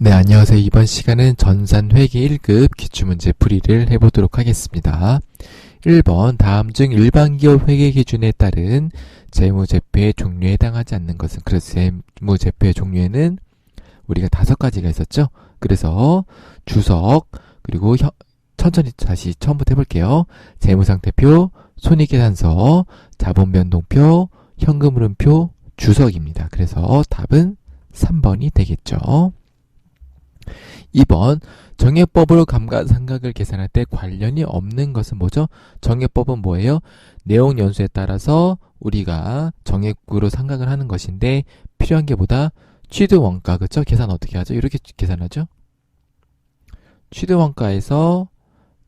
네, 안녕하세요. 이번 시간은 전산회계 1급 기출문제 풀이를 해보도록 하겠습니다. 1번, 다음 중 일반기업 회계 기준에 따른 재무제표의 종류에 해당하지 않는 것은, 그래서 재무제표의 종류에는 우리가 5가지가 있었죠. 그래서 주석, 그리고 천천히 다시 처음부터 해볼게요. 재무상태표, 손익계산서, 자본변동표, 현금흐름표, 주석입니다. 그래서 답은 3번이 되겠죠. 2번, 정액법으로 감가상각을 계산할 때 관련이 없는 것은 뭐죠? 정액법은 뭐예요? 내용 연수에 따라서 우리가 정액으로 상각을 하는 것인데 필요한 게 보다 취득원가, 그쵸? 계산 어떻게 하죠? 이렇게 계산하죠? 취득원가에서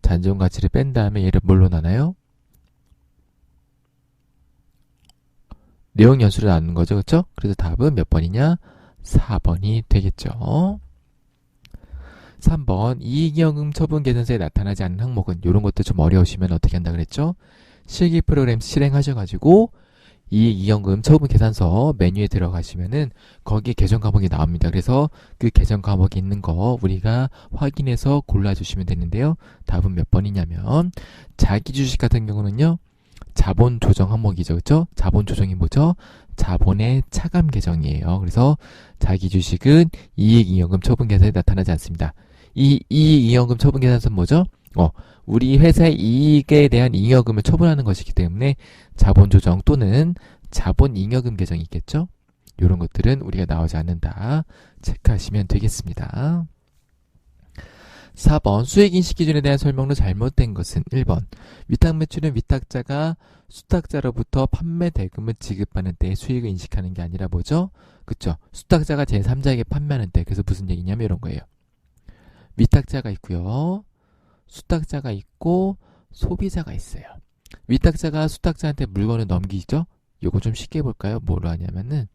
잔존가치를 뺀 다음에 얘를 뭘로 나눠요? 내용 연수를 나누는 거죠, 그쵸? 그래서 답은 몇 번이냐? 4번이 되겠죠. 3번, 이익이익금 처분 계산서에 나타나지 않는 항목은, 이런 것도 좀 어려우시면 어떻게 한다 그랬죠? 실기 프로그램 실행하셔가지고 이익이익금 처분 계산서 메뉴에 들어가시면은 거기에 계정 과목이 나옵니다. 그래서 그 계정 과목이 있는 거 우리가 확인해서 골라주시면 되는데요. 답은 몇 번이냐면 자기 주식 같은 경우는요, 자본 조정 항목이죠, 그렇죠? 자본 조정이 뭐죠? 자본의 차감 계정이에요. 그래서 자기 주식은 이익이익금 처분 계산서에 나타나지 않습니다. 이 이익이익금 처분 계산서는 뭐죠? 우리 회사의 이익에 대한 잉여금을 처분하는 것이기 때문에 자본 조정 또는 자본 잉여금 계정이 있겠죠? 이런 것들은 우리가 나오지 않는다. 체크하시면 되겠습니다. 4번, 수익인식 기준에 대한 설명로 잘못된 것은 1번, 위탁 매출은 위탁자가 수탁자로부터 판매 대금을 지급하는 때의 수익을 인식하는 게 아니라 뭐죠? 그쵸? 수탁자가 제3자에게 판매하는 때. 그래서 무슨 얘기냐면 이런 거예요. 위탁자가 있고요, 수탁자가 있고 소비자가 있어요. 위탁자가 수탁자한테 물건을 넘기죠? 요거 좀 쉽게 해볼까요? 뭐로 하냐면은,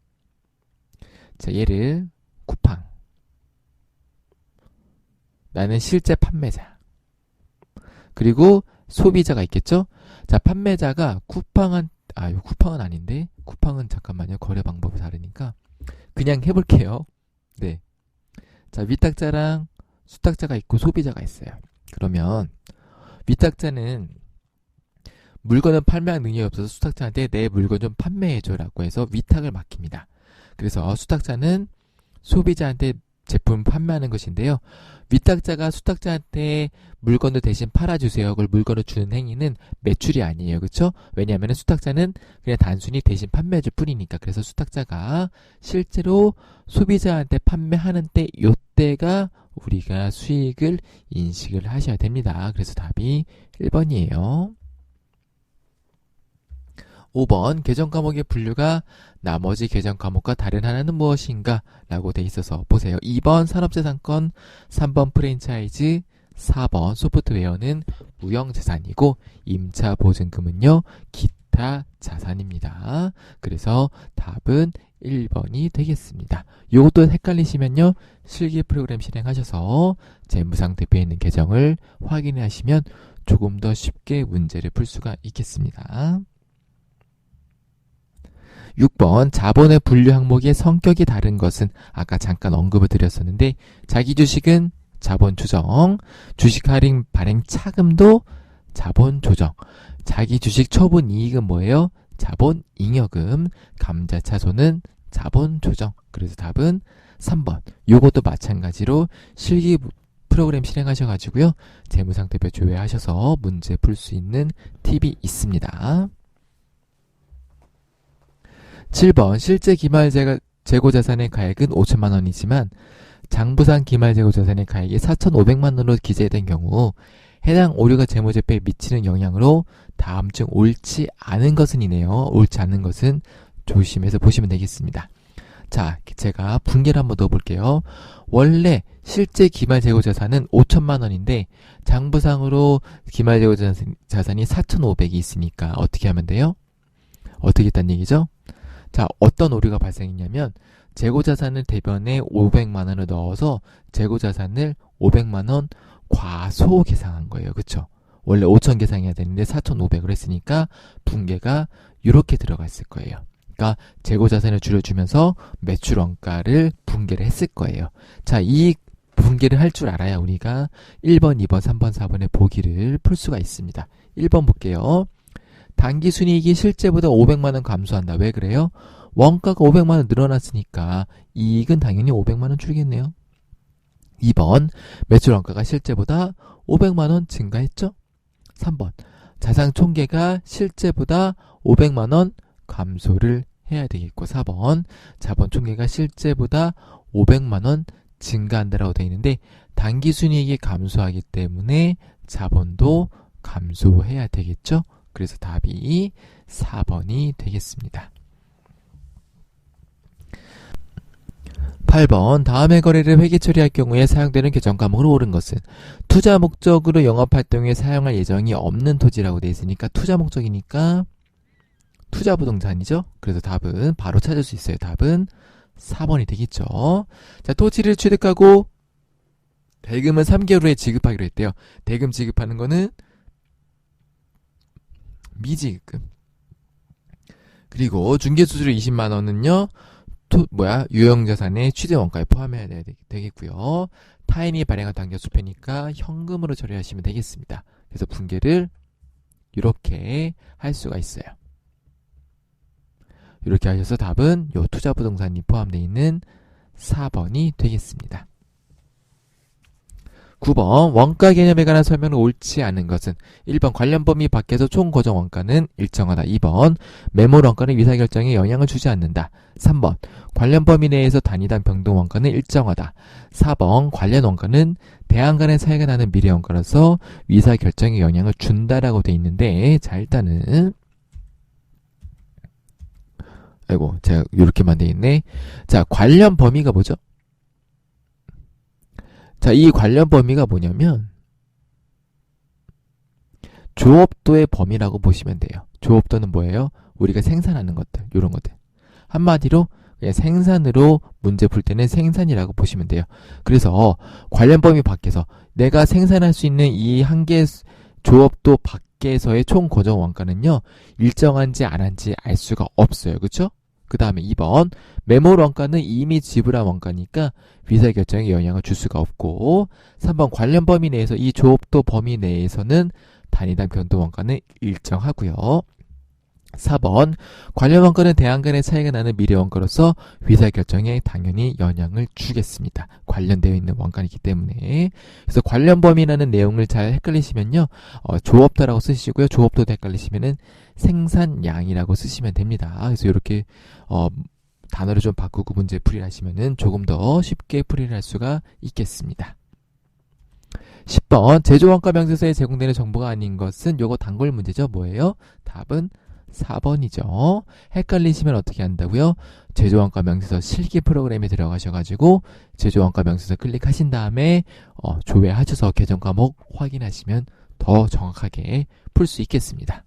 자, 얘를 쿠팡, 나는 실제 판매자, 그리고 소비자가 있겠죠? 자, 판매자가 쿠팡은 아닌데, 쿠팡은 잠깐만요, 거래 방법이 다르니까 그냥 해볼게요. 네, 자, 위탁자랑 수탁자가 있고 소비자가 있어요. 그러면 위탁자는 물건을 판매할 능력이 없어서 수탁자한테 내 물건 좀 판매해줘 라고 해서 위탁을 맡깁니다. 그래서 수탁자는 소비자한테 제품 판매하는 것인데요, 위탁자가 수탁자한테 물건을 대신 팔아주세요, 그걸 물건을 주는 행위는 매출이 아니에요. 그쵸? 왜냐하면 수탁자는 그냥 단순히 대신 판매해줄 뿐이니까. 그래서 수탁자가 실제로 소비자한테 판매하는 때, 요때가 우리가 수익을 인식을 하셔야 됩니다. 그래서 답이 1번이에요. 5번, 계정 과목의 분류가 나머지 계정 과목과 다른 하나는 무엇인가? 라고 돼 있어서 보세요. 2번 산업재산권, 3번 프랜차이즈, 4번 소프트웨어는 무형자산이고 임차보증금은요, 기타 자산입니다. 그래서 답은 1번이 되겠습니다. 요것도 헷갈리시면요, 실기 프로그램 실행하셔서 재무상태표에 있는 계정을 확인해 하시면 조금 더 쉽게 문제를 풀 수가 있겠습니다. 6번, 자본의 분류 항목의 성격이 다른 것은, 아까 잠깐 언급을 드렸었는데, 자기 주식은 자본 조정, 주식 할인 발행 차금도 자본 조정, 자기 주식 처분 이익은 뭐예요? 자본 잉여금, 감자차손은 자본 조정. 그래서 답은 3번. 요것도 마찬가지로 실기 프로그램 실행하셔가지고요, 재무상태표 조회하셔서 문제 풀 수 있는 팁이 있습니다. 7번, 실제 기말 재고자산의 가액은 5천만 원이지만 장부상 기말 재고자산의 가액이 4,500만 원으로 기재된 경우 해당 오류가 재무제표에 미치는 영향으로 다음 중 옳지 않은 것은 이네요. 옳지 않은 것은 조심해서 보시면 되겠습니다. 자, 제가 분개를 한번 넣어볼게요. 원래 실제 기말 재고자산은 5천만 원인데 장부상으로 기말 재고자산이 4,500이 있으니까 어떻게 하면 돼요? 어떻게 했단 얘기죠? 자, 어떤 오류가 발생했냐면 재고자산을 대변에 500만 원을 넣어서 재고자산을 500만 원 과소 계상한 거예요. 그쵸? 원래 5천 계상해야 되는데 4,500을 했으니까 분개가 이렇게 들어가 있을 거예요. 그러니까 재고자산을 줄여주면서 매출 원가를 분개를 했을 거예요. 자, 이 분계를 할 줄 알아야 우리가 1번, 2번, 3번, 4번의 보기를 풀 수가 있습니다. 1번 볼게요. 당기순이익이 실제보다 500만원 감소한다. 왜 그래요? 원가가 500만원 늘어났으니까 이익은 당연히 500만원 줄겠네요. 2번, 매출 원가가 실제보다 500만원 증가했죠? 3번, 자산 총계가 실제보다 500만원 감소를 해야 되겠고, 4번, 자본 총계가 실제보다 500만원 증가한다라고 되어 있는데, 당기순이익이 감소하기 때문에 자본도 감소해야 되겠죠? 그래서 답이 4번이 되겠습니다. 8번, 다음의 거래를 회계 처리할 경우에 사용되는 계정 과목으로 옳은 것은 투자 목적으로 영업활동에 사용할 예정이 없는 토지라고 되어 있으니까 투자 목적이니까 투자 부동산이죠. 그래서 답은 바로 찾을 수 있어요. 답은 4번이 되겠죠. 자, 토지를 취득하고 대금은 3개월 후에 지급하기로 했대요. 대금 지급하는 거는 미지급. 그리고 중개수수료 20만원은요, 유형자산의 취득원가에 포함해야 되겠고요. 타인이 발행한 당겨수표니까 현금으로 처리하시면 되겠습니다. 그래서 분계를 이렇게 할 수가 있어요. 이렇게 하셔서 답은 요 투자부동산이 포함되어 있는 4번이 되겠습니다. 9번, 원가 개념에 관한 설명은 옳지 않은 것은 1번, 관련 범위 밖에서 총 고정 원가는 일정하다. 2번, 매몰 원가는 위사결정에 영향을 주지 않는다. 3번, 관련 범위 내에서 단위당 변동 원가는 일정하다. 4번, 관련 원가는 대안 간의 차이가 나는 미래 원가로서 위사결정에 영향을 준다라고 돼 있는데, 자, 일단은 제가 이렇게만 돼 있네. 자, 관련 범위가 뭐죠? 자, 이 관련 범위가 뭐냐면 조업도의 범위라고 보시면 돼요. 조업도는 뭐예요? 우리가 생산하는 것들, 이런 것들. 한마디로 그냥 생산으로 문제 풀 때는 생산이라고 보시면 돼요. 그래서 관련 범위 밖에서 내가 생산할 수 있는 이 한계 조업도 밖에서의 총 고정 원가는요, 일정한지 안 한지 알 수가 없어요. 그렇죠? 그 다음에 2번, 매몰 원가는 이미 지불한 원가니까 위사 결정에 영향을 줄 수가 없고, 3번, 관련 범위 내에서 이 조업도 범위 내에서는 단위당 변동 원가는 일정하고요. 4번, 관련 원가는 대안 간의 차이가 나는 미래 원가로서 위사 결정에 당연히 영향을 주겠습니다. 관련되어 있는 원가이기 때문에. 그래서 관련 범위라는 내용을 잘 헷갈리시면요, 조업도라고 쓰시고요. 조업도도 헷갈리시면은 생산량이라고 쓰시면 됩니다. 그래서 이렇게 단어를 좀 바꾸고 문제 풀이를 하시면은 조금 더 쉽게 풀이를 할 수가 있겠습니다. 10번, 제조원가 명세서에 제공되는 정보가 아닌 것은 요거 단골 문제죠. 뭐예요? 답은 4번이죠. 헷갈리시면 어떻게 한다고요? 제조원가 명세서 실기 프로그램에 들어가셔가지고 제조원가 명세서 클릭하신 다음에 조회하셔서 계정 과목 확인하시면 더 정확하게 풀 수 있겠습니다.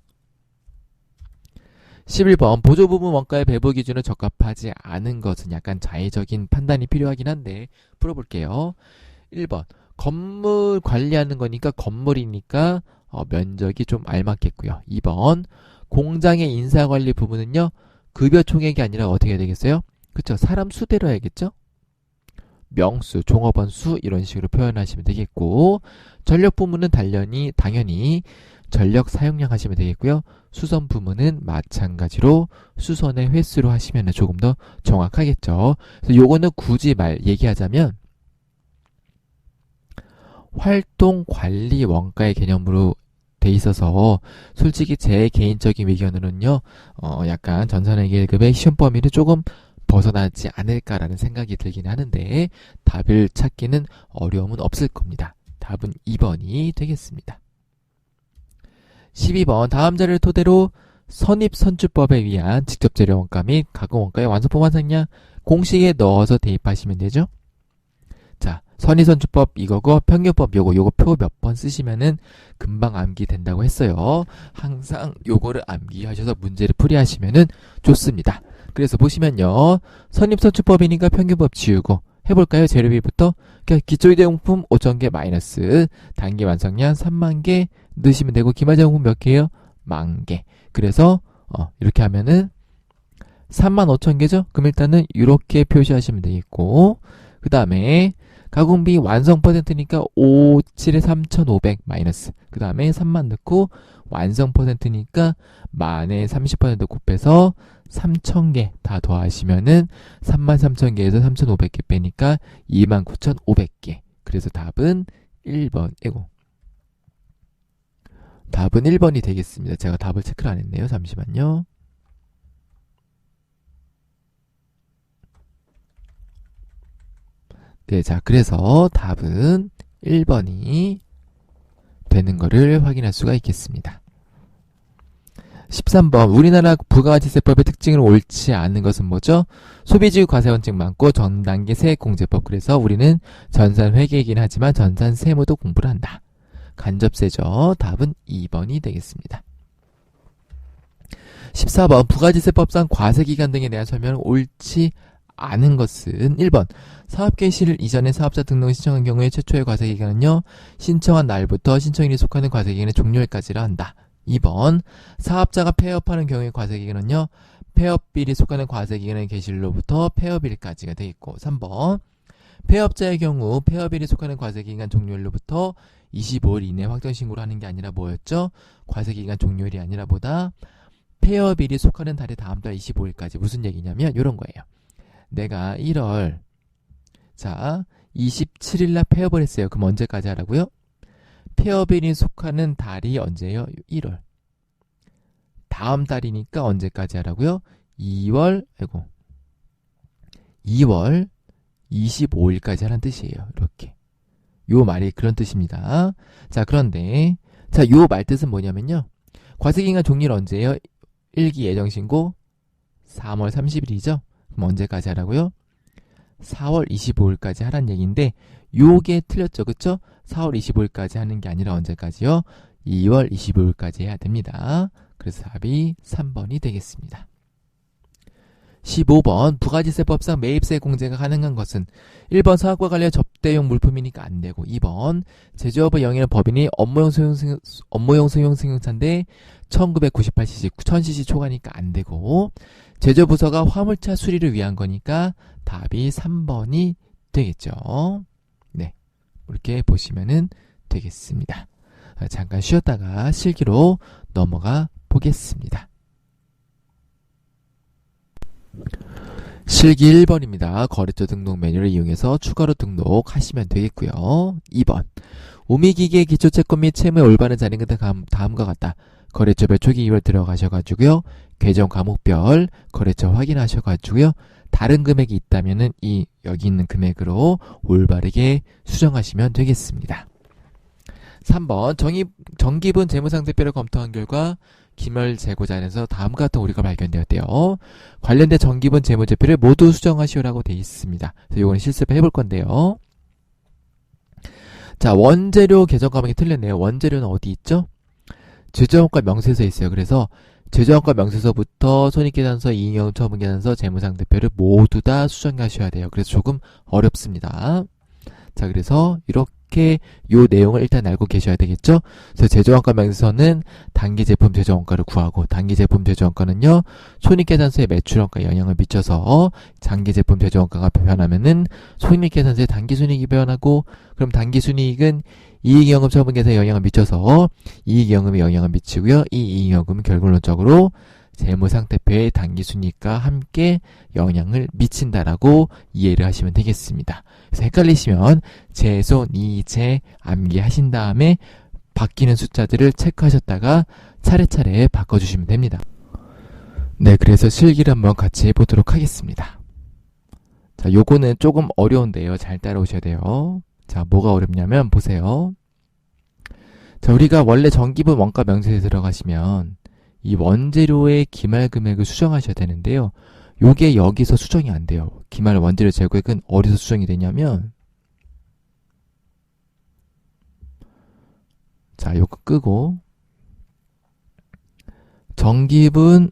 11번, 보조부문 원가의 배부 기준은 적합하지 않은 것은 약간 자의적인 판단이 필요하긴 한데 풀어볼게요. 1번, 건물 관리하는 거니까 건물이니까 면적이 좀 알맞겠고요. 2번, 공장의 인사관리 부분은요, 급여 총액이 아니라 어떻게 해야 되겠어요? 그쵸? 사람 수대로 해야겠죠? 명수, 종업원 수 이런 식으로 표현하시면 되겠고, 전력 부문은 당연히 전력 사용량 하시면 되겠고요. 수선 부문은 마찬가지로 수선의 횟수로 하시면 조금 더 정확하겠죠. 그래서 요거는 굳이 얘기하자면 활동 관리 원가의 개념으로 돼 있어서 솔직히 제 개인적인 의견으로는요, 약간 전산회계급의 시험 범위를 조금 벗어나지 않을까라는 생각이 들긴 하는데 답을 찾기는 어려움은 없을 겁니다. 답은 2번이 되겠습니다. 12번, 다음 자료를 토대로 선입선출법에 의한 직접재료 원가 및 가공원가의 완성품 환산량 공식에 넣어서 대입하시면 되죠. 자, 선입선출법 이거고 평균법 요거 표 몇 번 쓰시면은 금방 암기된다고 했어요. 항상 요거를 암기하셔서 문제를 풀이하시면은 좋습니다. 그래서 보시면요, 선입선출법이니까 평균법 지우고 해볼까요? 재료비부터 기초유대용품 5,000개 마이너스 단기 완성량 30,000개 넣으시면 되고 기말제용품 몇 개예요? 10,000개. 그래서 이렇게 하면은 35,000개죠? 그럼 일단은 이렇게 표시하시면 되겠고, 그 다음에 가공비 완성 퍼센트니까 57에 3,500 마이너스. 그 다음에 3만 넣고 완성 퍼센트니까 만에 30% 곱해서 3,000개 다 더하시면은 33,000개에서 3,500개 빼니까 29,500개. 그래서 답은 1번. 답은 1번이 되겠습니다. 제가 답을 체크를 안 했네요. 잠시만요. 네, 자, 그래서 답은 1번이 되는 거를 확인할 수가 있겠습니다. 13번 우리나라 부가가치세법의 특징을 옳지 않은 것은 뭐죠? 소비지구 과세원칙 많고 전단계 세액공제법. 그래서 우리는 전산회계이긴 하지만 전산세무도 공부를 한다. 간접세죠. 답은 2번이 되겠습니다. 14번 부가지세법상 과세기간 등에 대한 설명을 옳지 않은 것은 1번 사업 개시 이전에 사업자 등록을 신청한 경우에 최초의 과세기간은요 신청한 날부터 신청일이 속하는 과세기간의 종료일까지라 한다. 2번 사업자가 폐업하는 경우의 과세기간은요 폐업일이 속하는 과세기간의 개시일로부터 폐업일까지가 되겠고 3번 폐업자의 경우 폐업일이 속하는 과세기간 종료일로부터 25일 이내 확정신고를 하는 게 아니라 뭐였죠? 과세기간 종료일이 아니라 보다 폐업일이 속하는 달의 다음 달 25일까지. 무슨 얘기냐면 이런 거예요. 내가 1월 27일날 폐업을 했어요. 그럼 언제까지 하라고요? 폐업일이 속하는 달이 언제예요? 1월. 다음 달이니까 언제까지 하라고요? 2월 25일까지 하라는 뜻이에요. 이렇게. 요 말이 그런 뜻입니다. 자, 그런데 요 말 뜻은 뭐냐면요. 과세기간 종료일 언제예요? 1기 예정신고 3월 30일이죠. 그럼 언제까지 하라고요? 4월 25일까지 하란 얘기인데 요게 틀렸죠. 그쵸? 4월 25일까지 하는 게 아니라 언제까지요? 2월 25일까지 해야 됩니다. 그래서 답이 3번이 되겠습니다. 15번 부가지세법상 매입세 공제가 가능한 것은 1번 사업과 관련 접대용 물품이니까 안 되고 2번 제조업의 영위는 법인이 업무용 승용 승용차인데 1998cc, 1000cc 초과니까 안 되고 제조부서가 화물차 수리를 위한 거니까 답이 3번이 되겠죠. 네, 이렇게 보시면은 되겠습니다. 잠깐 쉬었다가 실기로 넘어가 보겠습니다. 실기 1번입니다. 거래처 등록 메뉴를 이용해서 추가로 등록하시면 되겠고요. 2번 우미기계 기초채권 및 채무의 올바른 자리는 다음과 같다. 거래처별 초기 이월 들어가셔가지고요. 계정 과목별 거래처 확인하셔가지고요. 다른 금액이 있다면은 여기 있는 금액으로 올바르게 수정하시면 되겠습니다. 3번 정기분 재무상태표를 검토한 결과 기말 재고자에서 다음과 같은 오류가 발견되었대요. 관련된 정기분 재무제표를 모두 수정하시오라고 되어 있습니다. 그래서 이거는 실습을 해볼 건데요. 자, 원재료 계정 과목이 틀렸네요. 원재료는 어디 있죠? 제조원가 명세서에 있어요. 그래서 제조원가 명세서부터 손익계산서, 이익영업 처분계산서, 재무상태표를 모두 다 수정하셔야 돼요. 그래서 조금 어렵습니다. 자, 그래서 이렇게 요 내용을 일단 알고 계셔야 되겠죠? 그래서 제조원가 명세서는 단기 제품 제조원가를 구하고, 단기 제품 제조원가는요, 손익계산서의 매출원가에 영향을 미쳐서 장기 제품 제조원가가 변하면은 손익계산서의 단기 순이익이 변하고, 그럼 단기 순이익은 이익영업 처분계산에 영향을 미쳐서 이익영업에 영향을 미치고요. 이 이익영업은 결론적으로 재무상태표의 단기순이익과 함께 영향을 미친다라고 이해를 하시면 되겠습니다. 그래서 헷갈리시면 재손이재 암기하신 다음에 바뀌는 숫자들을 체크하셨다가 차례차례 바꿔주시면 됩니다. 네, 그래서 실기를 한번 같이 해보도록 하겠습니다. 자, 요거는 조금 어려운데요. 잘 따라오셔야 돼요. 자, 뭐가 어렵냐면 보세요. 자, 우리가 원래 정기분 원가 명세서에 들어가시면 이 원재료의 기말 금액을 수정하셔야 되는데요. 요게 여기서 수정이 안 돼요. 기말 원재료 재고액은 어디서 수정이 되냐면, 자, 요거 끄고 정기분,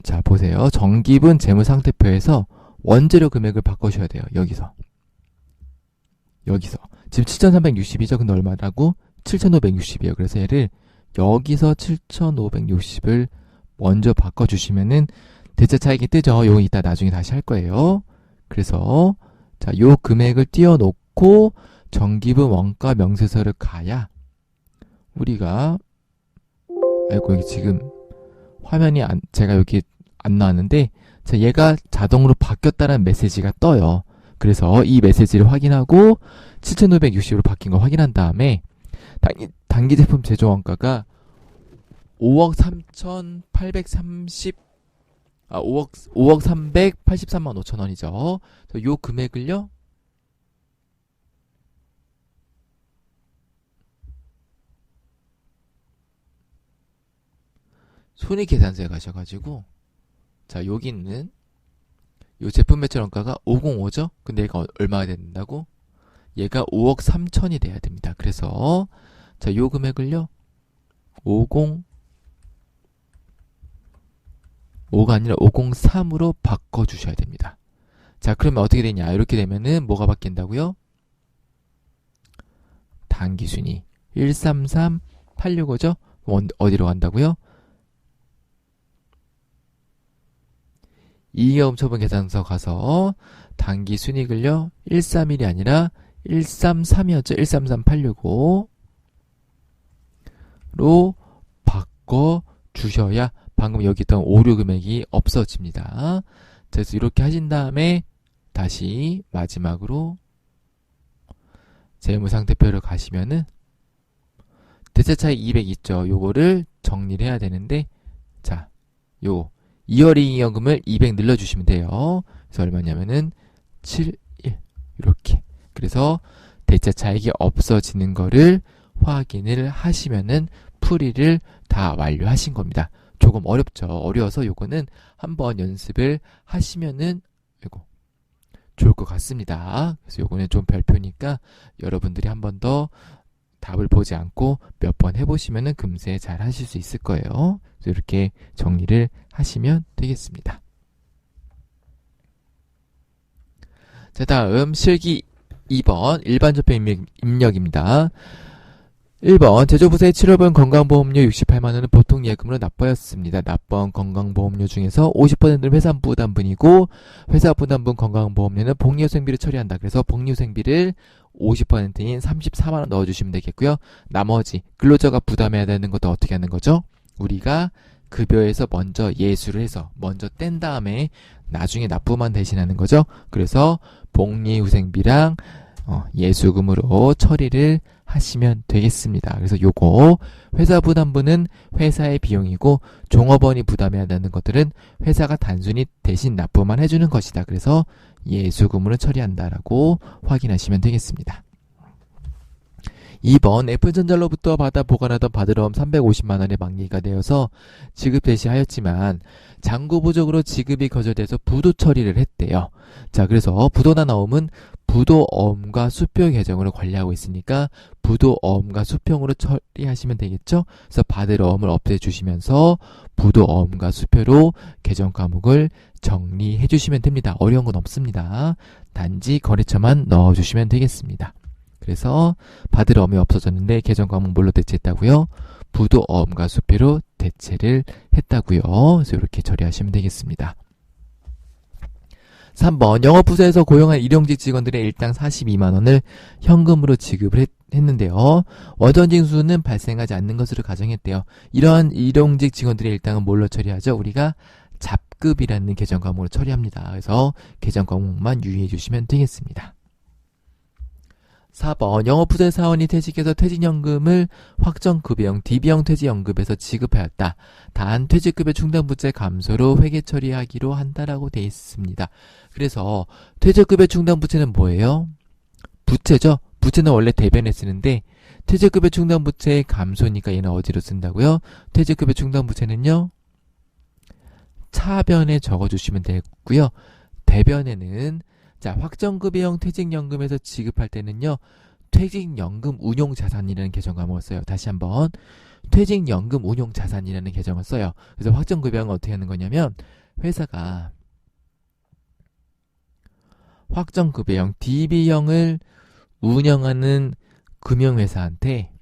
자, 보세요. 정기분 재무상태표에서 원재료 금액을 바꾸셔야 돼요. 여기서 지금 7,360이죠. 근데 얼마라고? 7,560이에요. 그래서 얘를 여기서 7,560을 먼저 바꿔주시면은 대차 차익이 뜨죠. 요거 이따 나중에 다시 할 거예요. 그래서 자, 요 금액을 띄워놓고 넣고 정기분 원가 명세서를 가야 우리가 아이고 여기 지금 화면이 제가 여기 안 나왔는데 자, 얘가 자동으로 바뀌었다는 메시지가 떠요. 그래서 이 메시지를 확인하고 7,560으로 바뀐 걸 확인한 다음에 단기 제품 제조 원가가 5억 3,830 5억 383만 5천 원이죠. 요 금액을요. 손익계산서에 가셔가지고 자 여기 있는 요 제품 매출 원가가 505죠? 근데 얘가 얼마가 된다고? 얘가 5억 3천이 돼야 됩니다. 그래서 자 요 금액을요 505가 아니라 503으로 바꿔주셔야 됩니다. 자 그러면 어떻게 되냐 이렇게 되면은 뭐가 바뀐다고요? 단기순위 133,865죠? 어디로 간다고요? 이익여금처분 계산서 가서 단기순익을요 131이 아니라 133이었죠? 133,865로 바꿔주셔야 방금 여기 있던 오류 금액이 없어집니다. 그래서 이렇게 하신 다음에 다시 마지막으로 재무상태표를 가시면은 대차차익 200 있죠. 요거를 정리를 해야 되는데 자, 요 이어링이익금을 200 늘려주시면 돼요. 그래서 얼마냐면은 71 이렇게. 그래서 대차차익이 없어지는 거를 확인을 하시면은 풀이를 다 완료하신 겁니다. 조금 어렵죠. 어려워서 요거는 한번 연습을 하시면은 이거 좋을 것 같습니다. 그래서 요거는 좀 별표니까 여러분들이 한 번 더 답을 보지 않고 몇 번 해보시면은 금세 잘 하실 수 있을 거예요. 그래서 이렇게 정리를 하시면 되겠습니다. 자, 다음 실기 2번 일반적표 입력입니다. 1번 제조부서의 7월분 건강보험료 68만원은 보통 예금으로 납부하였습니다. 납부한 건강보험료 중에서 50%는 회사 부담분이고 회사 부담분 건강보험료는 복리후생비를 처리한다. 그래서 복리후생비를 50%인 34만원 넣어주시면 되겠고요. 나머지 근로자가 부담해야 되는 것도 어떻게 하는 거죠? 우리가 급여에서 먼저 예수를 해서 먼저 뗀 다음에 나중에 납부만 대신하는 거죠. 그래서 복리후생비랑 예수금으로 처리를 하시면 되겠습니다. 그래서 요거 회사 부담분은 회사의 비용이고 종업원이 부담해야 되는 것들은 회사가 단순히 대신 납부만 해주는 것이다. 그래서 예수금으로 처리한다라고 확인하시면 되겠습니다. 2번 F전자로부터 받아 보관하던 바드럼 350만원의 만기가 되어서 지급 대시하였지만 장고부적으로 지급이 거절돼서 부도 처리를 했대요. 자, 그래서 부도나 나옴은 부도어음과 수표 계정으로 관리하고 있으니까 부도어음과 수평으로 처리하시면 되겠죠. 그래서 바드럼을 없애주시면서 부도어음과 수표로 계정 과목을 정리해 주시면 됩니다. 어려운 건 없습니다. 단지 거래처만 넣어주시면 되겠습니다. 그래서 바드럼이 없어졌는데 계정 과목 뭘로 대체했다고요? 부도어음과 수표로 대체를 했다고요. 그래서 이렇게 처리하시면 되겠습니다. 3번 영업부서에서 고용한 일용직 직원들의 일당 42만원을 현금으로 지급을 했는데요. 원전징수는 발생하지 않는 것으로 가정했대요. 이러한 일용직 직원들의 일당은 뭘로 처리하죠? 우리가 잡급이라는 계정 과목으로 처리합니다. 그래서 계정 과목만 유의해 주시면 되겠습니다. 4번 영업부서의 사원이 퇴직해서 퇴직연금을 확정급여형 DB형 퇴직연금에서 지급하였다. 단 퇴직급여 충당부채 감소로 회계 처리하기로 한다라고 되어 있습니다. 그래서 퇴직급여 충당부채는 뭐예요? 부채죠. 부채는 원래 대변에 쓰는데 퇴직급여 충당부채의 감소니까 얘는 어디로 쓴다고요? 퇴직급여 충당부채는요. 차변에 적어주시면 되고요. 대변에는 자, 확정급여형 퇴직연금에서 지급할 때는요. 퇴직연금 운용자산이라는 계정 과목을 써요. 다시 한번 퇴직연금 운용자산이라는 계정을 써요. 그래서 확정급여형은 어떻게 하는 거냐면 회사가 확정급여형 DB형을 운영하는 금융회사한테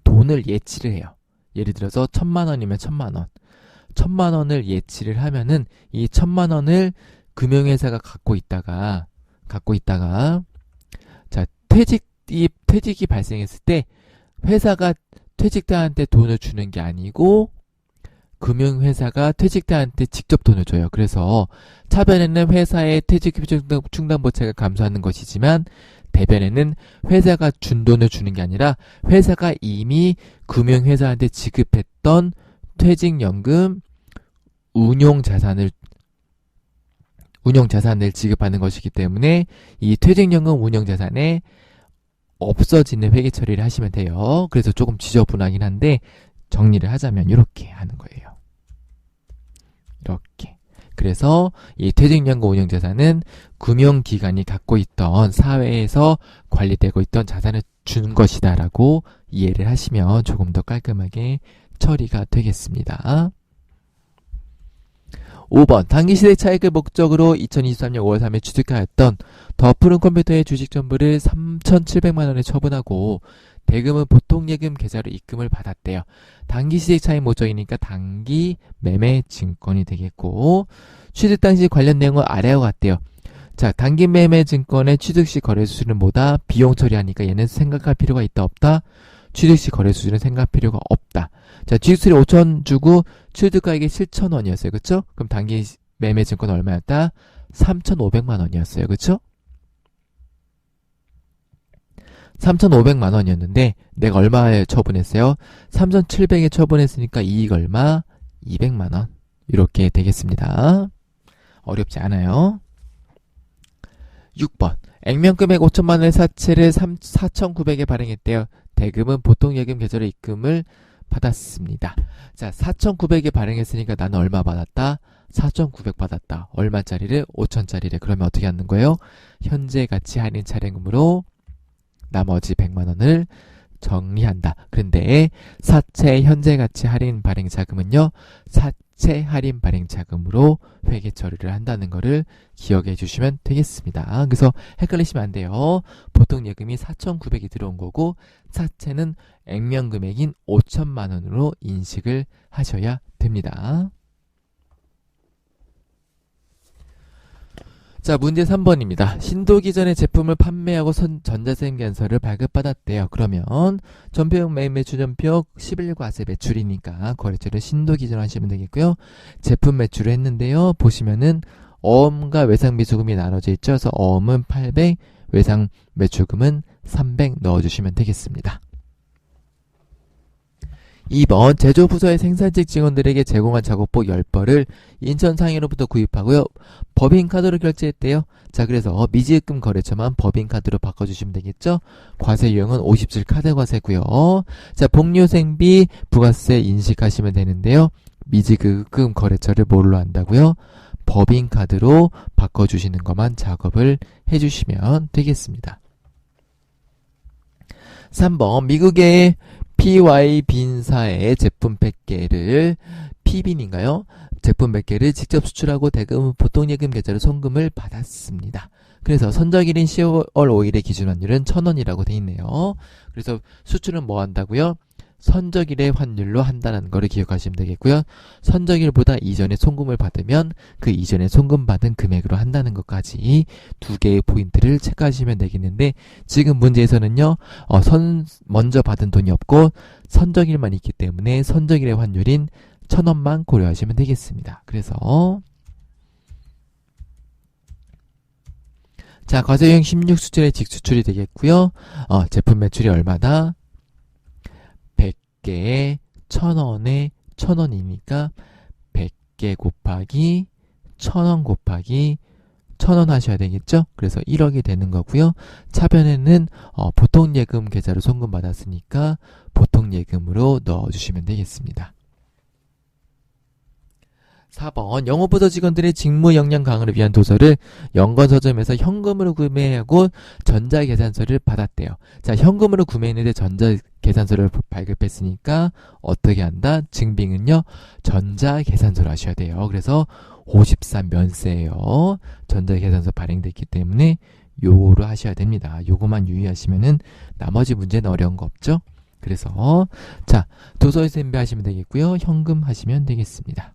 돈을 예치를 해요. 예를 들어서 1,000만원이면 1,000만원 1,000만원을 예치를 하면은 이 1,000만원을 금융회사가 갖고 있다가 갖고 있다가 자, 퇴직이 발생했을 때 회사가 퇴직자한테 돈을 주는 게 아니고 금융회사가 퇴직자한테 직접 돈을 줘요. 그래서 차변에는 회사의 퇴직 충당보채가 감소하는 것이지만 대변에는 회사가 준 돈을 주는 게 아니라 회사가 이미 금융회사한테 지급했던 퇴직연금 운용자산을 지급하는 것이기 때문에 이 퇴직연금 운용자산에 없어지는 회계 처리를 하시면 돼요. 그래서 조금 지저분하긴 한데 정리를 하자면 이렇게 하는 거예요. 이렇게. 그래서 이 퇴직연금 운용자산은 금융기관이 갖고 있던 사회에서 관리되고 있던 자산을 주는 것이다 라고 이해를 하시면 조금 더 깔끔하게 처리가 되겠습니다. 5번 단기시대 차익을 목적으로 2023년 5월 3일 취득하였던 더 푸른 컴퓨터의 주식 전부를 3,700만원에 처분하고 대금은 보통예금 계좌로 입금을 받았대요. 단기시대 차익 목적이니까 단기 매매 증권이 되겠고 취득 당시 관련 내용은 아래와 같대요. 자, 단기 매매 증권의 취득 시 거래 수수료는 뭐다? 비용 처리하니까 얘는 생각할 필요가 있다 없다? 취득 시 거래 수수료는 생각할 필요가 없다. 자, 취득수리 5,000 주고 취득가액이 7,000원이었어요. 그쵸? 그럼 단기 매매 증권 얼마였다? 3,500만 원이었어요. 그쵸? 3,500만 원이었는데 내가 얼마에 처분했어요? 3,700에 처분했으니까 이익 얼마? 200만 원. 이렇게 되겠습니다. 어렵지 않아요. 6번 액면금액 5천만 원의 사채를 4,900에 발행했대요. 대금은 보통예금 계좌로 입금을 받았습니다. 자, 4,900에 발행했으니까 나는 얼마 받았다? 4,900 받았다. 얼마짜리를? 5천짜리를. 그러면 어떻게 하는 거예요? 현재 가치 할인 차량금으로 나머지 100만 원을 정리한다. 그런데 사채 현재 가치 할인 발행 자금은요. 사채 할인 발행 자금으로 회계 처리를 한다는 거를 기억해 주시면 되겠습니다. 그래서 헷갈리시면 안 돼요. 보통 예금이 4,900이 들어온 거고 사채는 액면 금액인 5천만 원으로 인식을 하셔야 됩니다. 자, 문제 3번입니다. 신도기전의 제품을 판매하고 전자세금계산서를 발급받았대요. 그러면 전표용 매입 매출 전표 11과세 매출이니까 거래처를 신도기전 하시면 되겠고요. 제품 매출을 했는데요. 보시면은 어음과 외상비수금이 나눠져 있죠. 그래서 어음은 800, 외상 매출금은 300 넣어주시면 되겠습니다. 2번 제조부서의 생산직 직원들에게 제공한 작업복 10벌을 인천 상해로부터 구입하고요. 법인카드로 결제했대요. 자, 그래서 미지급금 거래처만 법인카드로 바꿔주시면 되겠죠. 과세 유형은 50질 카드과세고요. 자, 복류생비 부가세 인식하시면 되는데요. 미지급금 거래처를 뭘로 한다고요? 법인카드로 바꿔주시는 것만 작업을 해주시면 되겠습니다. 3번 미국의 PY 빈사의 제품 100개를 PB인가요? 제품 100개를 직접 수출하고 대금 보통예금 계좌로 송금을 받았습니다. 그래서 선적일인 10월 5일의 기준 환율은 1,000원이라고 돼 있네요. 그래서 수출은 뭐 한다고요? 선적일의 환율로 한다는 거를 기억하시면 되겠고요. 선적일보다 이전에 송금을 받으면 그 이전에 송금받은 금액으로 한다는 것까지 두 개의 포인트를 체크하시면 되겠는데 지금 문제에서는요. 먼저 받은 돈이 없고 선적일만 있기 때문에 선적일의 환율인 1,000원만 고려하시면 되겠습니다. 그래서 자, 과세유형 16 수출의 직수출이 되겠고요. 제품 매출이 얼마다? 100개에 1,000원에 1,000원이니까 100개 곱하기 1,000원 곱하기 1,000원 하셔야 되겠죠? 그래서 1억이 되는 거고요. 차변에는 보통예금 계좌로 송금받았으니까 보통예금으로 넣어주시면 되겠습니다. 4번 영업부서 직원들의 직무 역량 강화를 위한 도서를 연건서점에서 현금으로 구매하고 전자계산서를 받았대요. 자, 현금으로 구매했는데 전자계산서를 발급했으니까 어떻게 한다? 증빙은요. 전자계산서로 하셔야 돼요. 그래서 53면세예요. 전자계산서 발행됐기 때문에 요거로 하셔야 됩니다. 요거만 유의하시면은 나머지 문제는 어려운 거 없죠? 그래서 자, 도서에서 인배하시면 되겠고요. 현금 하시면 되겠습니다.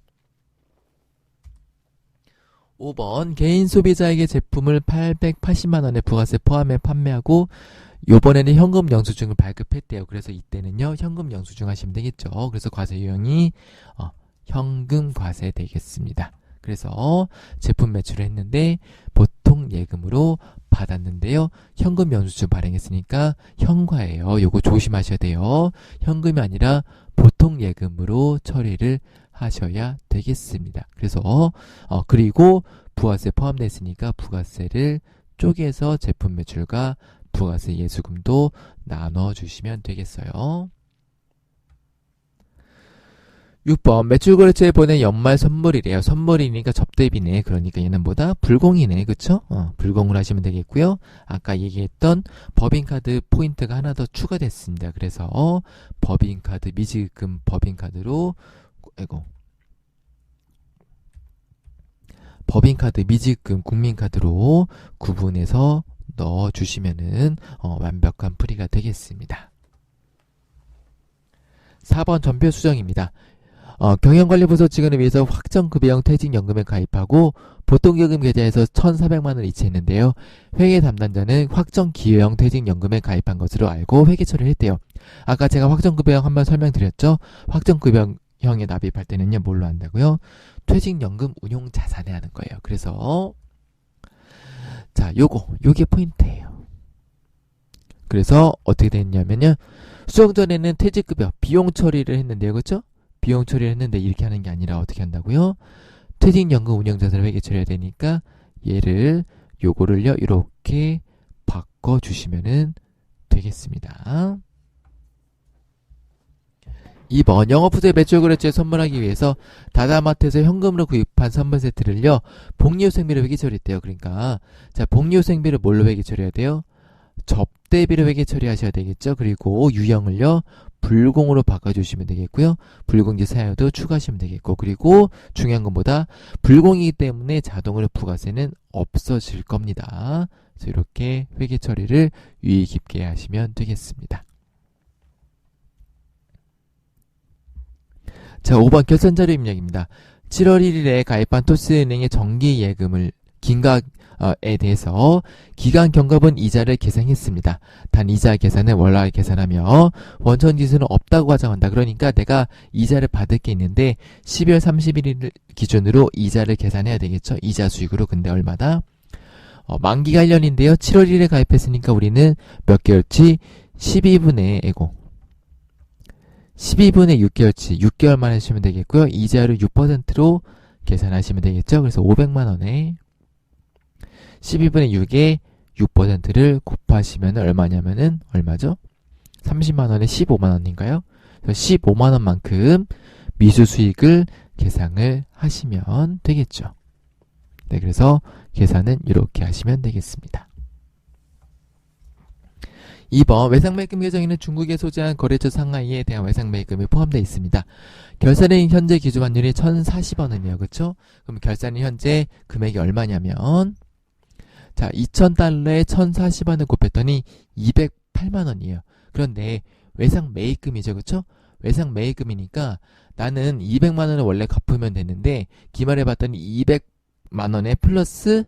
5번 개인 소비자에게 제품을 880만원에 부가세 포함해 판매하고 요번에는 현금 영수증을 발급했대요. 그래서 이때는요 현금 영수증 하시면 되겠죠. 그래서 과세 유형이 현금 과세 되겠습니다. 그래서 제품 매출을 했는데 보통 예금으로 받았는데요. 현금 영수증 발행했으니까 현과예요. 요거 조심하셔야 돼요. 현금이 아니라 보통 예금으로 처리를 하셔야 되겠습니다. 그래서 그리고 부가세 포함됐으니까 부가세를 쪼개서 제품 매출과 부가세 예수금도 나눠주시면 되겠어요. 6번 매출거래처에 보낸 연말 선물이래요. 선물이니까 접대비네. 그러니까 얘는 뭐다? 불공이네. 그쵸? 불공을 하시면 되겠고요. 아까 얘기했던 법인카드 포인트가 하나 더 추가됐습니다. 그래서 법인카드 미지급 법인카드로 법인카드 미지급 국민카드로 구분해서 넣어주시면은 완벽한 풀이가 되겠습니다. 4번 전표 수정입니다. 경영관리부서 직원을 위해서 확정급여형 퇴직연금에 가입하고 보통예금 계좌에서 1,400만원을 이체했는데요. 회계 담당자는 확정기여형 퇴직연금에 가입한 것으로 알고 회계 처리를 했대요. 아까 제가 확정급여형 한번 설명드렸죠. 확정급여형에 납입할 때는요 뭘로 한다고요? 퇴직연금 운용자산에 하는 거예요. 그래서 자 요게 포인트예요. 그래서 어떻게 됐냐면요, 수정 전에는 퇴직급여 비용 처리를 했는데요, 그렇죠? 비용 처리를 했는데 이렇게 하는 게 아니라 어떻게 한다고요? 퇴직연금 운용자산을 회계 처리해야 되니까 얘를 요거를요 이렇게 바꿔주시면은 되겠습니다. 2번 영업부서의 매출거래처에 선물하기 위해서 다다마트에서 현금으로 구입한 선물 세트를요 복리후생비로 회계 처리했대요. 그러니까 자 복리후생비를 뭘로 회계 처리해야 돼요? 접대비로 회계 처리하셔야 되겠죠. 그리고 유형을요 불공으로 바꿔주시면 되겠고요. 불공지 사유도 추가하시면 되겠고, 그리고 중요한 건 뭐다? 불공이기 때문에 자동으로 부가세는 없어질 겁니다. 그래서 이렇게 회계 처리를 유의 깊게 하시면 되겠습니다. 자, 5번 결산자료 입력입니다. 7월 1일에 가입한 토스은행의 정기예금을 긴각에 대해서 기간 경과분 이자를 계산했습니다. 단 이자 계산은 월화를 계산하며 원천지수는 없다고 가정한다. 그러니까 내가 이자를 받을 게 있는데 12월 31일 기준으로 이자를 계산해야 되겠죠. 이자 수익으로. 근데 얼마다? 만기가 1년인데요. 7월 1일에 가입했으니까 우리는 몇 개월치? 12분의 6개월치 6개월만 하시면 되겠고요. 이자를 6%로 계산하시면 되겠죠. 그래서 500만원에 12분의 6에 6%를 곱하시면 얼마냐면은 얼마죠? 30만원에 15만원인가요? 그래서 15만원만큼 미수 수익을 계산을 하시면 되겠죠. 네, 그래서 계산은 이렇게 하시면 되겠습니다. 2번 외상매입금 계정에는 중국에 소재한 거래처 상하이에 대한 외상매입금이 포함되어 있습니다. 결산인 현재 기준 환율이 1,040원이에요. 그렇죠? 그럼 결산인 현재 금액이 얼마냐면 자 2,000달러에 1,040원을 곱했더니 208만원이에요. 그런데 외상매입금이죠. 그렇죠? 외상매입금이니까 나는 200만원을 원래 갚으면 되는데 기말해 봤더니 200만원에 플러스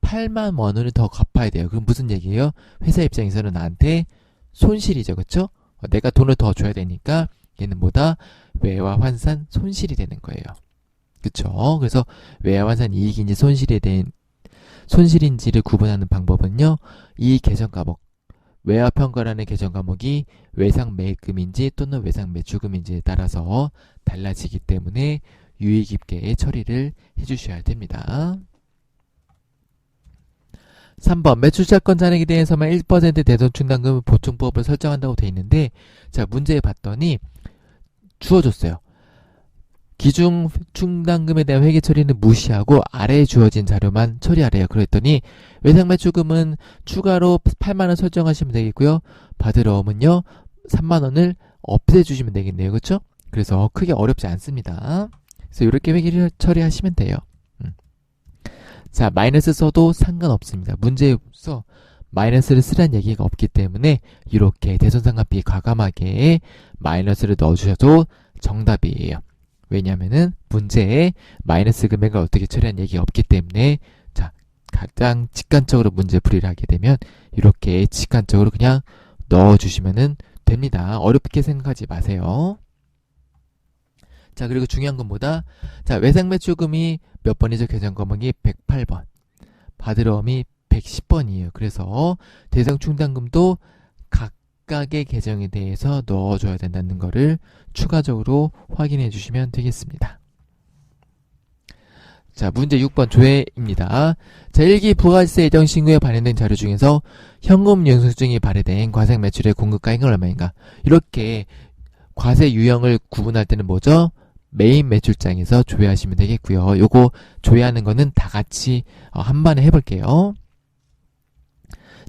8만 원을 더 갚아야 돼요. 그럼 무슨 얘기예요? 회사 입장에서는 나한테 손실이죠. 그쵸? 내가 돈을 더 줘야 되니까 얘는 뭐다? 외화 환산 손실이 되는 거예요. 그쵸? 그래서 외화 환산 이익인지 손실인지를 구분하는 방법은요. 이 계정 과목, 외화 평가라는 계정 과목이 외상 매입금인지 또는 외상 매출금인지에 따라서 달라지기 때문에 유의 깊게 처리를 해주셔야 됩니다. 3번 매출자권 잔액에 대해서만 1% 대손충당금 보충법을 설정한다고 돼 있는데 자 문제에 봤더니 주어줬어요. 기준 충당금에 대한 회계 처리는 무시하고 아래에 주어진 자료만 처리하래요. 그랬더니 외상매출금은 추가로 8만원 설정하시면 되겠고요. 받으러 오면요 3만원을 없애주시면 되겠네요. 그렇죠? 그래서 크게 어렵지 않습니다. 그래서 이렇게 회계 처리하시면 돼요. 자, 마이너스 써도 상관없습니다. 문제에서 마이너스를 쓰라는 얘기가 없기 때문에 이렇게 대손상관비 과감하게 마이너스를 넣어주셔도 정답이에요. 왜냐면은 문제에 마이너스 금액을 어떻게 처리한 얘기가 없기 때문에 자, 가장 직관적으로 문제 풀이를 하게 되면 이렇게 직관적으로 그냥 넣어주시면 됩니다. 어렵게 생각하지 마세요. 자, 그리고 중요한 건 뭐다? 자, 외상매출금이 몇 번이죠? 계정과목이 108번. 받으러움이 110번이에요. 그래서 대상충당금도 각각의 계정에 대해서 넣어줘야 된다는 거를 추가적으로 확인해 주시면 되겠습니다. 자, 문제 6번 조회입니다. 자, 1기 부가세 예정 신고에 발행된 자료 중에서 현금 영수증이 발행된 과세 매출의 공급가액은 얼마인가? 이렇게 과세 유형을 구분할 때는 뭐죠? 메인 매출장에서 조회하시면 되겠고요. 요거 조회하는 거는 다 같이 한 번에 해볼게요.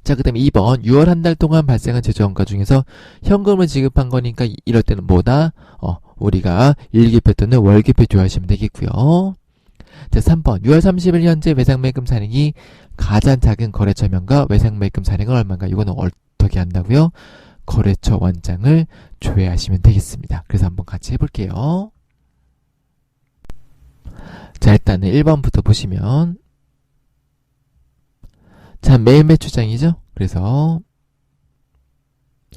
자, 그 다음에 2번 6월 한 달 동안 발생한 제조원가 중에서 현금을 지급한 거니까 이럴 때는 뭐다? 우리가 일기표 또는 월기표 조회하시면 되겠고요. 자, 3번 6월 30일 현재 외상매입금 잔액이 가장 작은 거래처명과 외상매입금 잔액은 얼마인가? 이거는 어떻게 한다고요? 거래처 원장을 조회하시면 되겠습니다. 그래서 한번 같이 해볼게요. 자, 일단은 1번부터 보시면 자, 매일 매출장이죠? 그래서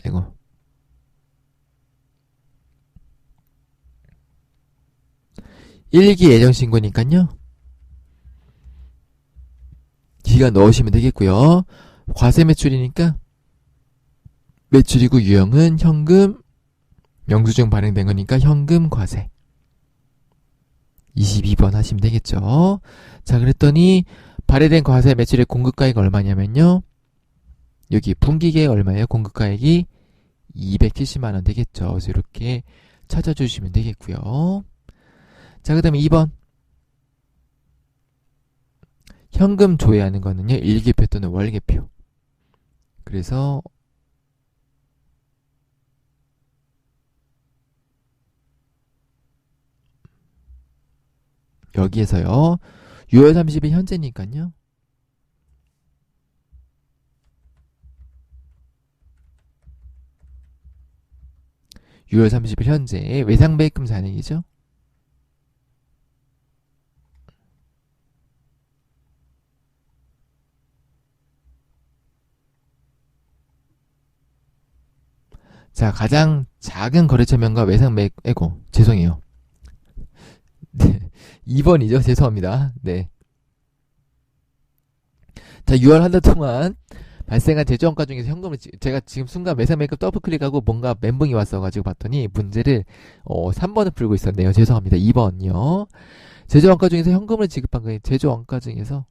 아이고 일기 예정 신고니까요. 기간 넣으시면 되겠고요. 과세 매출이니까 매출이고 유형은 현금 영수증 발행된 거니까 현금 과세 22번 하시면 되겠죠. 자, 그랬더니 발행된 과세 매출의 공급가액이 얼마냐면요. 여기 분기계획 얼마예요? 공급가액이 270만원 되겠죠. 그래서 이렇게 찾아주시면 되겠고요. 자, 그 다음에 2번 현금 조회하는 거는요. 일기표 또는 월계표. 그래서 여기에서요. 6월 30일 현재니까요. (6월 30일) 현재 외상매입금 잔액이죠. 자, 가장 작은 거래처명과 외상매입금, 죄송해요. 네, 2번이죠. 죄송합니다. 네. 자, 6월 한 달 동안 발생한 제조원가 중에서 현금을 제가 지금 순간 외상매입금 더블 클릭하고 뭔가 멘붕이 왔어가지고 봤더니 문제를 3번을 풀고 있었네요. 죄송합니다. 2번이요. 제조원가 중에서 현금을 지급한 거예요. 제조원가 중에서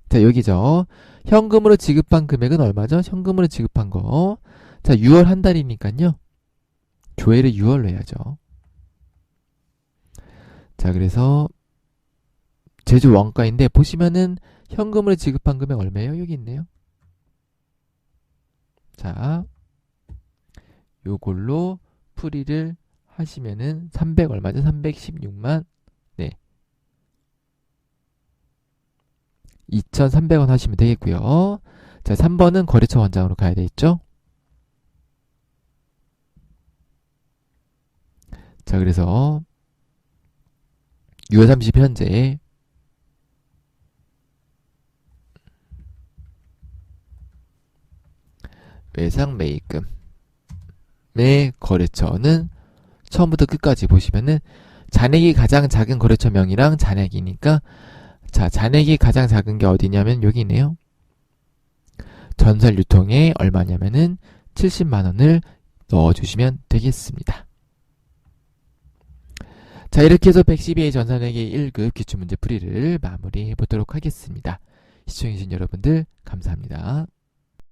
자, 여기죠. 현금으로 지급한 금액은 얼마죠? 현금으로 지급한 거. 자, 6월 한 달이니까요. 조회를 6월로 해야죠. 자, 그래서 제조 원가인데 보시면은 현금으로 지급한 금액 얼마예요? 여기 있네요. 자, 요걸로 풀이를 하시면은 300 얼마죠? 316만 네 2,300원 하시면 되겠고요. 자, 3번은 거래처 원장으로 가야 되겠죠? 자, 그래서 6월 30일 현재 외상매입금의 거래처는 처음부터 끝까지 보시면은 잔액이 가장 작은 거래처명이랑 잔액이니까 자, 잔액이 가장 작은 게 어디냐면 여기 있네요. 전설 유통에 얼마냐면은 70만원을 넣어주시면 되겠습니다. 자, 이렇게 해서 112회 전산회계 1급 기출문제 풀이를 마무리해 보도록 하겠습니다. 시청해주신 여러분들 감사합니다.